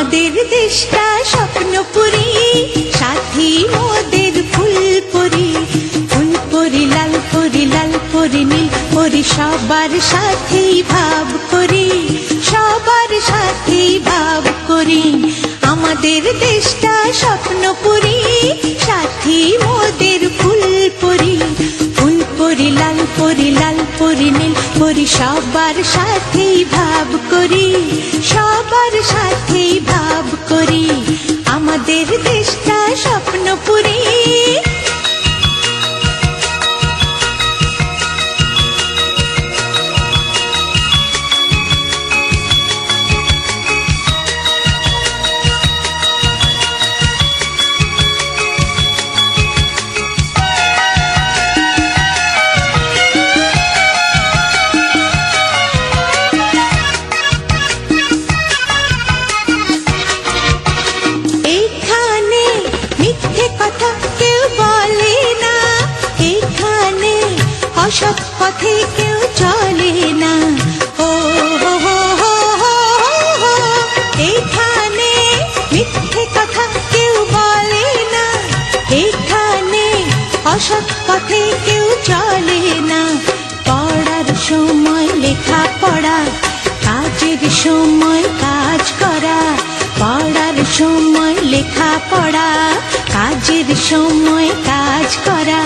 আমাদের দেশটা স্বপ্নপুরী, সাথী মোদের ফুলপুরি। ফুলপুরি লাল পরি, লাল পরি নীল পরি, সবার সাথেই ভাব করি, সবার সাথেই ভাব করি। আমাদের দেশটা স্বপ্নপুরী, সাথী মোদের ফুলপুরি। ফুলপুরি লাল পরি, লাল পরি নীল পরি, সবার সাথেই ভাব করি, সবার সাথেই ভাব করি। আমাদের দেশটা স্বপ্নপুরী। অসৎ পথে কেউ চলে না, ও এখানে মিথ্যে কথা কেউ বলে না, এখানে অসৎ পথে কেউ চলে না। পড়ার সময় লেখা পড়া, কাজের সময় কাজ করা। পড়ার সময় লেখা পড়া, কাজের সময় কাজ করা।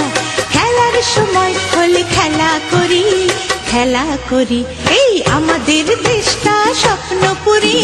খেলার সময় হলে খেলা করি, খেলা করি। এই আমাদের দেশটা স্বপ্নপুরী।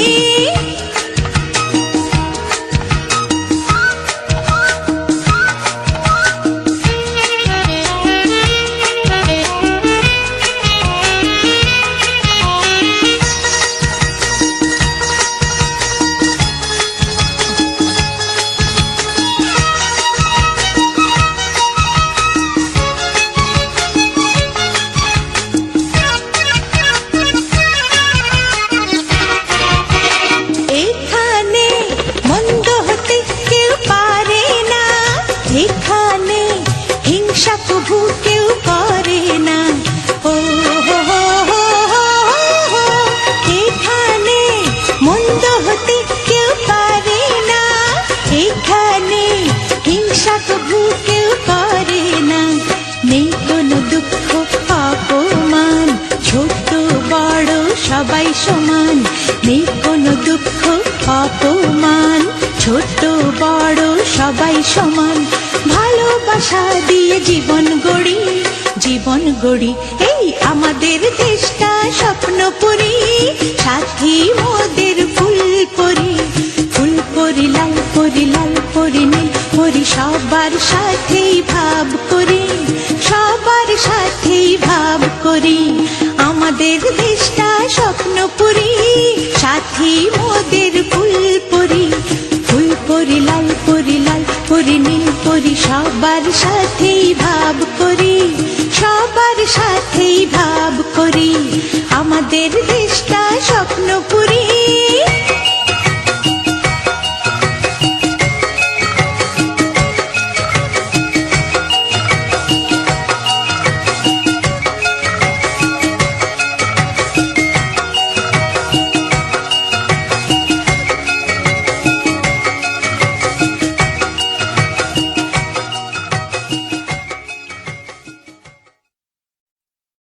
এখানে হিংসা প্রভু কেউ করে না, ও এখানে মন্দ হতে কেউ পারে না, এখানে হিংসা প্রভু কেউ করে না। নেই কোনো দুঃখ অপমান, ছোট বড় সবাই সমান। নেই কোনো দুঃখ অপমান, ছোট বড় সবাই সমান। ভালোবাসা দিয়ে জীবন গড়ি, জীবন গড়ি। এই আমাদের দেশটা স্বপ্নপুরী, সাথী মোদের ফুলপুরি। ফুলপুরি লাল পরি, লাল পরি নীল পরি, সবার সাথেই ভাব করি, সবার সাথেই ভাব করি। আমাদের দেশটা স্বপ্নপুরী, সাথী মোদের ফুলপুরি। ফুলপুরি লাল পরি, লাল পরি নীল পরি, সবার সাথেই ভাব করি, সবার সাথেই ভাব করি। আমাদের দেশটা স্বপ্নপুরী।